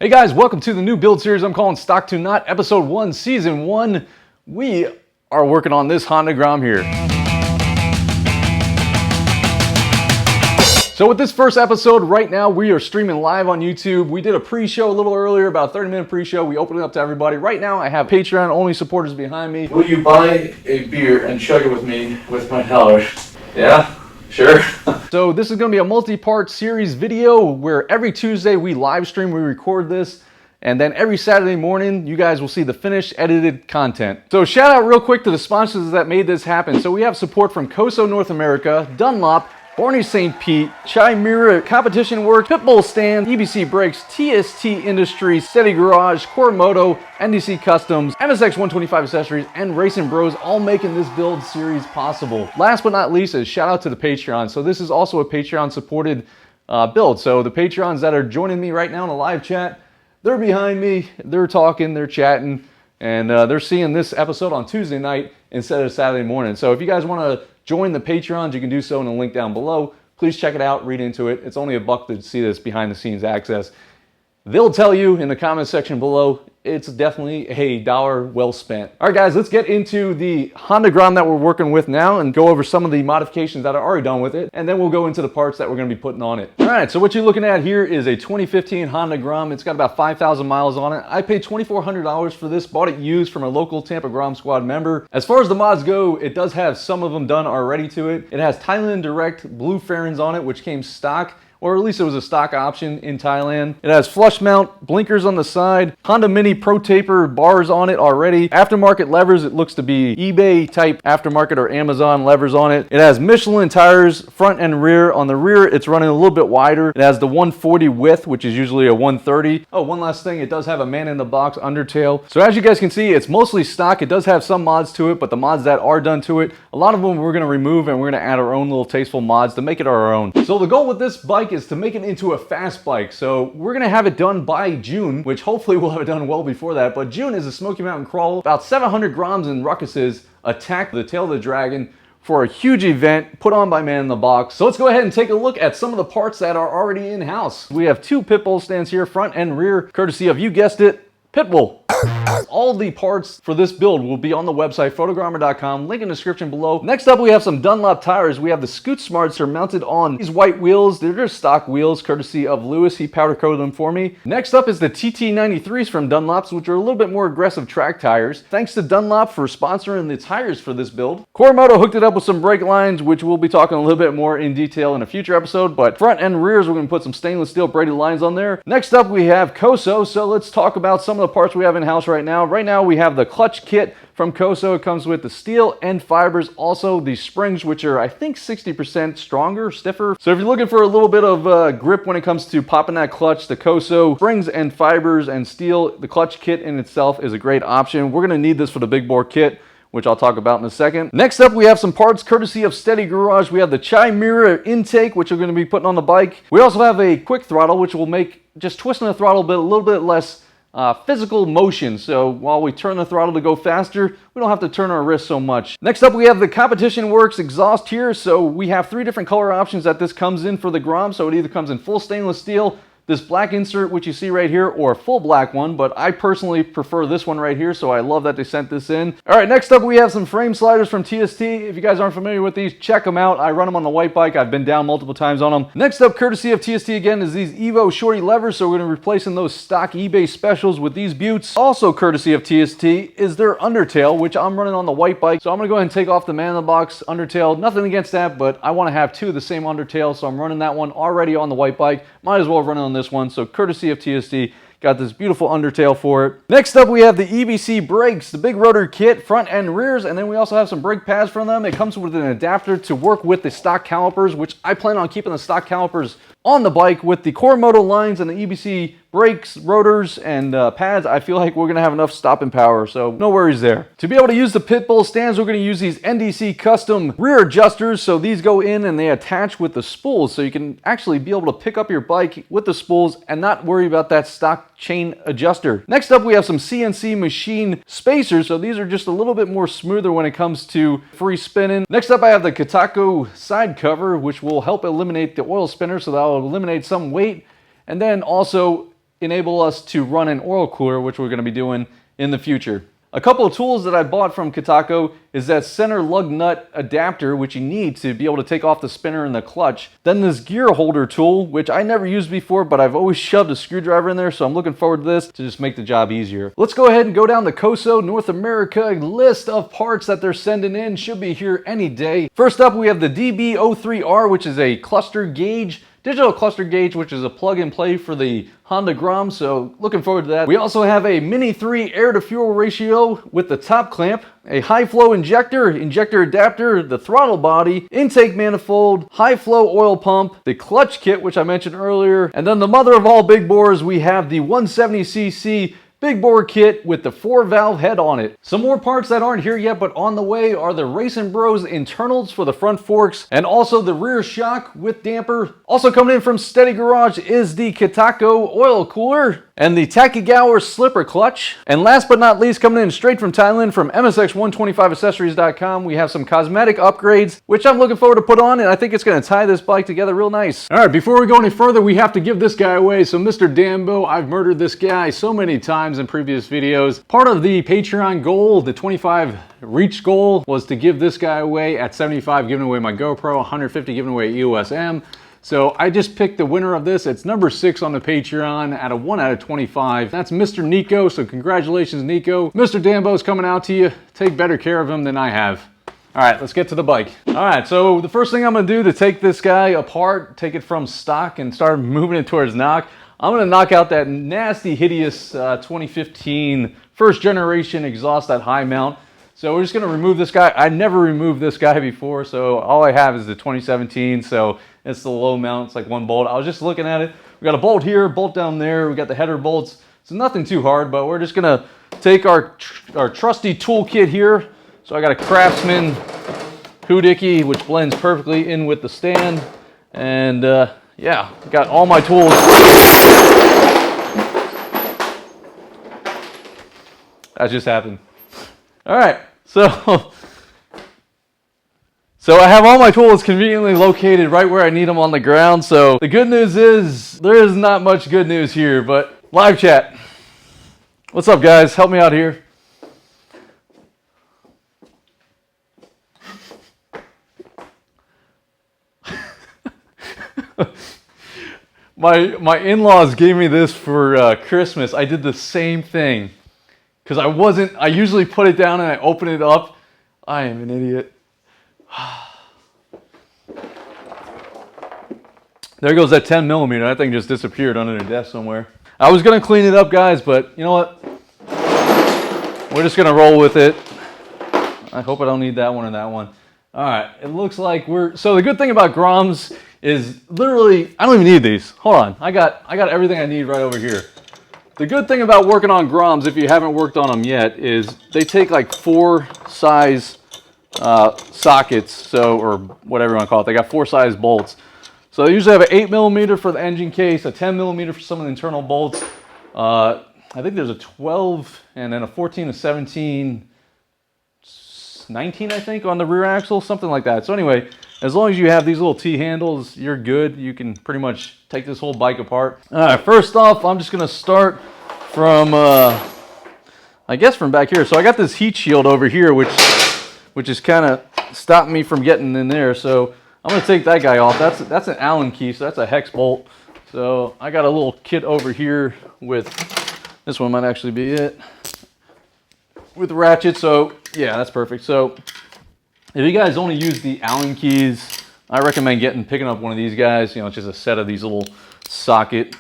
Hey guys, welcome to the new build series I'm calling Stock to Not, Episode 1, Season 1. We are working on this Honda Grom here. So with this first episode, right now we are streaming live on YouTube. We did a pre-show a little earlier, about a 30-minute pre-show. We opened it up to everybody. Right now I have Patreon-only supporters behind me. Will you buy a beer and chug it with me with my $10? Yeah? Sure. So this is going to be a multi-part series video where every Tuesday we live stream, we record this, and then every Saturday morning you guys will see the finished edited content. So shout out real quick to the sponsors that made this happen. So we have support from KOSO North America, DUNLOP, Barney St. Pete, Chimera Competition Works, PITBULL Stand, EBC Brakes, TST Industries, Steady Garage, Moto, NDC Customs, MSX 125 Accessories, and Racing Bros, all making this build series possible. Last but not least is shout out to the Patreon. So this is also a Patreon supported build. So the Patreons that are joining me right now in the live chat, they're behind me, they're talking, they're chatting, and they're seeing this episode on Tuesday night instead of Saturday morning. So if you guys want to join the Patreons, you can do so in the link down below. Please check it out, read into it. It's only $1 to see this behind the scenes access. They'll tell you in the comment section below, it's definitely a dollar well spent. All right guys, let's get into the Honda Grom that we're working with now and go over some of the modifications that are already done with it, and then we'll go into the parts that we're going to be putting on it. All right, so what you're looking at here is a 2015 Honda Grom. It's got about 5,000 miles on it. I paid $2,400 for this, bought it used from a local Tampa Grom Squad member. As far as the mods go, it does have some of them done already to it. It has Thailand Direct Blue Fairings on it, which came stock, or at least it was a stock option in Thailand. It has flush mount blinkers on the side, Honda Mini Pro Taper bars on it already, aftermarket levers. It looks to be eBay type aftermarket or Amazon levers on it. It has Michelin tires front and rear. On the rear it's running a little bit wider. It has the 140 width, which is usually a 130. Oh, one last thing, it does have a man-in-the-box undertail. So as you guys can see, it's mostly stock. It does have some mods to it, but the mods that are done to it, a lot of them we're going to remove, and we're going to add our own little tasteful mods to make it our own. So the goal with this bike is to make it into a fast bike. So we're gonna have it done by June, which hopefully we'll have it done well before that. But June is a Smoky Mountain Crawl. About 700 Groms and Ruckuses attack the tail of the dragon for a huge event put on by Man in the Box. So let's go ahead and take a look at some of the parts that are already in-house. We have 2 PITBULL stands here, front and rear, courtesy of, you guessed it, PITBULL. All the parts for this build will be on the website, Photogromer.com, link in the description below. Next up, we have some DUNLOP tires. We have the Scoot Smarts are mounted on these white wheels. They're just stock wheels, courtesy of Lewis. He powder coated them for me. Next up is the TT93s from DUNLOPs, which are a little bit more aggressive track tires. Thanks to DUNLOP for sponsoring the tires for this build. Moto hooked it up with some brake lines, which we'll be talking a little bit more in detail in a future episode, but front and rears, we're going to put some stainless steel braided lines on there. Next up, we have KOSO. So let's talk about some of the parts we have in-house right now. Right now we have the clutch kit from KOSO. It comes with the steel and fibers, also the springs, which are I think 60% stronger, stiffer. So if you're looking for a little bit of grip when it comes to popping that clutch, the KOSO springs and fibers and steel, the clutch kit in itself is a great option. We're going to need this for the big bore kit, which I'll talk about in a second. Next up, we have some parts courtesy of Steady Garage. We have the Chimera intake, which we're going to be putting on the bike. We also have a quick throttle, which will make just twisting the throttle a little bit less physical motion. So while we turn the throttle to go faster, we don't have to turn our wrist so much. Next up, we have the Competition Works exhaust here. So we have 3 different color options that this comes in for the Grom. So it either comes in full stainless steel, this black insert, which you see right here, or a full black one, but I personally prefer this one right here, so I love that they sent this in. All right, next up we have some frame sliders from TST. If you guys aren't familiar with these, check them out. I run them on the white bike. I've been down multiple times on them. Next up, courtesy of TST again, is these Evo Shorty levers, so we're going to be replacing those stock eBay specials with these buttes. Also courtesy of TST is their undertail, which I'm running on the white bike, so I'm going to go ahead and take off the Man in the Box undertail. Nothing against that, but I want to have 2 of the same undertail, so I'm running that one already on the white bike. Might as well run it on this one, so courtesy of TST, got this beautiful undertail for it. Next up, we have the EBC brakes, the big rotor kit, front and rears, and then we also have some brake pads from them. It comes with an adapter to work with the stock calipers, which I plan on keeping the stock calipers on the bike with the Moto lines and the EBC brakes, rotors, and pads. I feel like we're going to have enough stopping power, so no worries there. To be able to use the PITBULL stands, we're going to use these NDC custom rear adjusters. So these go in and they attach with the spools, so you can actually be able to pick up your bike with the spools and not worry about that stock chain adjuster. Next up, we have some CNC machine spacers. So these are just a little bit more smoother when it comes to free spinning. Next up, I have the Katako side cover, which will help eliminate the oil spinner, so that will eliminate some weight. And then also, enable us to run an oil cooler, which we're going to be doing in the future. A couple of tools that I bought from KOSO is that center lug nut adapter, which you need to be able to take off the spinner and the clutch. Then this gear holder tool, which I never used before, but I've always shoved a screwdriver in there, so I'm looking forward to this to just make the job easier. Let's go ahead and go down the KOSO North America list of parts that they're sending in. Should be here any day. First up, we have the DB03R, which is a cluster gauge. Digital cluster gauge, which is a plug and play for the Honda Grom, so looking forward to that. We also have a Mini 3 air to fuel ratio with the top clamp, a high flow injector, injector adapter, the throttle body, intake manifold, high flow oil pump, the clutch kit, which I mentioned earlier, and then the mother of all big bores, we have the 170cc big bore kit with the 4-valve head on it. Some more parts that aren't here yet but on the way are the Racing Bros internals for the front forks and also the rear shock with damper. Also coming in from Steady Garage is the KOSO oil cooler and the Takigawa slipper clutch. And last but not least, coming in straight from Thailand from MSX125accessories.com, we have some cosmetic upgrades, which I'm looking forward to put on, and I think it's going to tie this bike together real nice. All right, before we go any further, we have to give this guy away. So Mr. Dambo, I've murdered this guy so many times in previous videos. Part of the Patreon goal, the 25 reach goal, was to give this guy away. At 75, giving away my GoPro, 150 giving away EOS M. So I just picked the winner of this. It's number 6 on the Patreon out of 1 out of 25. That's Mr. Nico, so congratulations, Nico. Mr. Dambo's coming out to you. Take better care of him than I have. All right, let's get to the bike. All right, so the first thing I'm gonna do to take this guy apart, take it from stock and start moving it towards knock, I'm gonna knock out that nasty, hideous 2015 first generation exhaust, that high mount. So we're just gonna remove this guy. I never removed this guy before, so all I have is the 2017, so it's the low mount, it's like 1 bolt. I was just looking at it. We got a bolt here, bolt down there, we got the header bolts. So nothing too hard, but we're just gonna take our trusty toolkit here. So I got a Craftsman hoodie, which blends perfectly in with the stand. And yeah, got all my tools. That just happened. All right, so I have all my tools conveniently located right where I need them on the ground. So the good news is there is not much good news here, but live chat. What's up, guys? Help me out here. My in-laws gave me this for Christmas. I did the same thing because I usually put it down and I open it up. I am an idiot. There goes that 10 millimeter. That thing just disappeared under the desk somewhere. I was gonna clean it up, guys, but you know what? We're just gonna roll with it. I hope I don't need that one or that one. All right, it looks like so the good thing about Groms is literally, I don't even need these. Hold on, I got everything I need right over here. The good thing about working on Groms, if you haven't worked on them yet, is they take like 4 size sockets, so, or whatever you want to call it. They got 4 size bolts. So they usually have an 8 millimeter for the engine case, a 10 millimeter for some of the internal bolts. I think there's a 12 and then a 14, a 17, 19, I think, on the rear axle, something like that. So anyway, as long as you have these little T-handles, you're good. You can pretty much take this whole bike apart. All right, first off, I'm just gonna start from, I guess from back here. So I got this heat shield over here, which is kind of stopping me from getting in there. So I'm gonna take that guy off. That's an Allen key, so that's a hex bolt. So I got a little kit over here with, this one might actually be it, with ratchet. So yeah, that's perfect. So if you guys only use the Allen keys, I recommend picking up one of these guys. You know, it's just a set of these little socket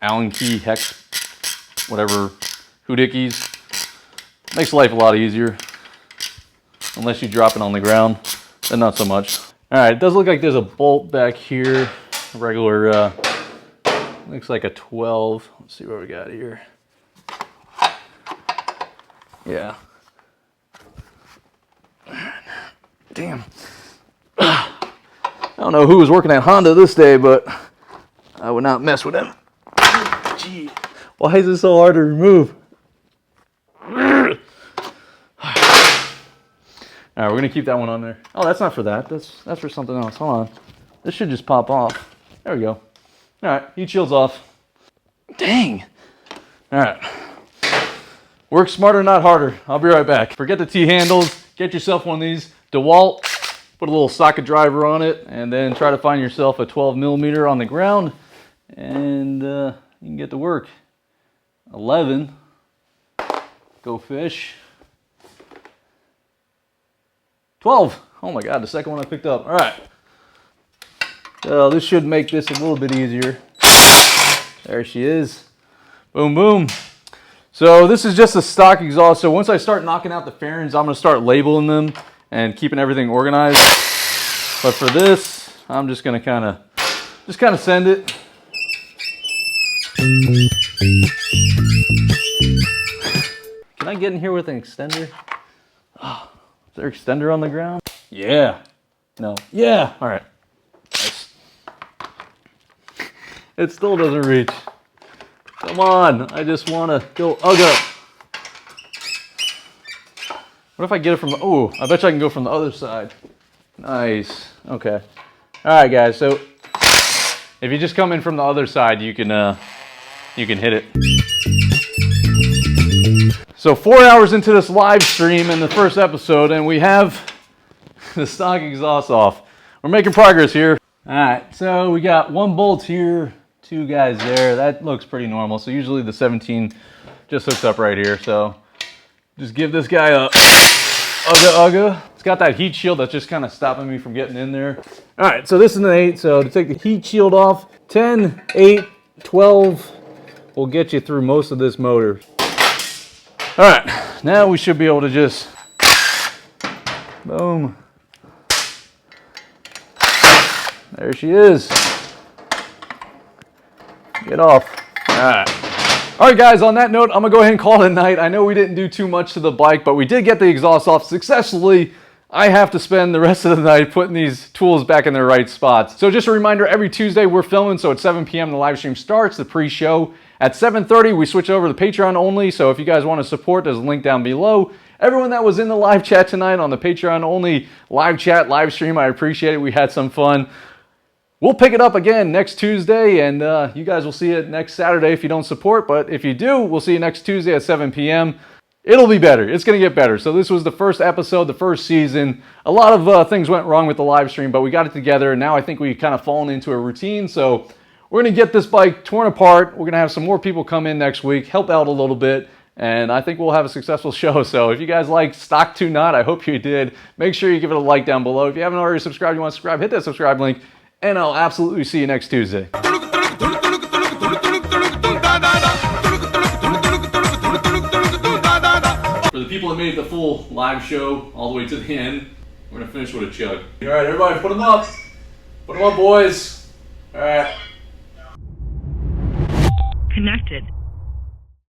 Allen key hex, whatever, hoodickies. Makes life a lot easier. Unless you drop it on the ground, then not so much. All right, it does look like there's a bolt back here. A regular, looks like a 12. Let's see what we got here. Yeah. Damn. I don't know who was working at Honda this day, but I would not mess with him. Gee, why is this so hard to remove? All right, we're gonna keep that one on there. Oh, that's not for that. That's for something else. Hold on. This should just pop off. There we go. All right, heat shield's off. Dang. All right. Work smarter, not harder. I'll be right back. Forget the T-handles. Get yourself one of these DeWalt. Put a little socket driver on it, and then try to find yourself a 12 millimeter on the ground, and you can get to work. 11. Go fish. 12. Oh my God, the second one I picked up. All right. So this should make this a little bit easier. There she is. Boom, boom. So this is just a stock exhaust. So once I start knocking out the fairings, I'm gonna start labeling them and keeping everything organized. But for this, I'm just gonna kind of send it. Can I get in here with an extender? Oh, is there an extender on the ground? Yeah. No. Yeah. All right. Nice. It still doesn't reach. Come on. I just want to go up. What if I get it from the... Oh, I bet you I can go from the other side. Nice. Okay. All right, guys. So if you just come in from the other side, you can hit it. So 4 hours into this live stream in the first episode, and we have the stock exhaust off. We're making progress here. All right, so we got 1 bolt here, 2 guys there. That looks pretty normal. So usually the 17 just hooks up right here. So just give this guy a ugga. It's got that heat shield that's just kind of stopping me from getting in there. All right, so this is an 8. So to take the heat shield off, 10, 8, 12 will get you through most of this motor. All right, now we should be able to just, boom. There she is. Get off. All right. All right, guys, on that note, I'm gonna go ahead and call it a night. I know we didn't do too much to the bike, but we did get the exhaust off successfully. I have to spend the rest of the night putting these tools back in their right spots. So just a reminder, every Tuesday we're filming, so at 7 p.m. the live stream starts, the pre-show. At 7:30, we switch over to Patreon only, so if you guys want to support, there's a link down below. Everyone that was in the live chat tonight on the Patreon only live chat, live stream, I appreciate it. We had some fun. We'll pick it up again next Tuesday, and you guys will see it next Saturday if you don't support, but if you do, we'll see you next Tuesday at 7 p.m. It'll be better. It's going to get better. So this was the first episode, the first season. A lot of things went wrong with the live stream, but we got it together, and now I think we've kind of fallen into a routine, so we're going to get this bike torn apart. We're going to have some more people come in next week, help out a little bit, and I think we'll have a successful show. So if you guys like SPROCKET, I hope you did. Make sure you give it a like down below. If you haven't already subscribed, you want to subscribe, hit that subscribe link, and I'll absolutely see you next Tuesday. For the people that made it the full live show all the way to the end, we're going to finish with a chug. All right, everybody, put them up. Put them up, boys. All right. Connected.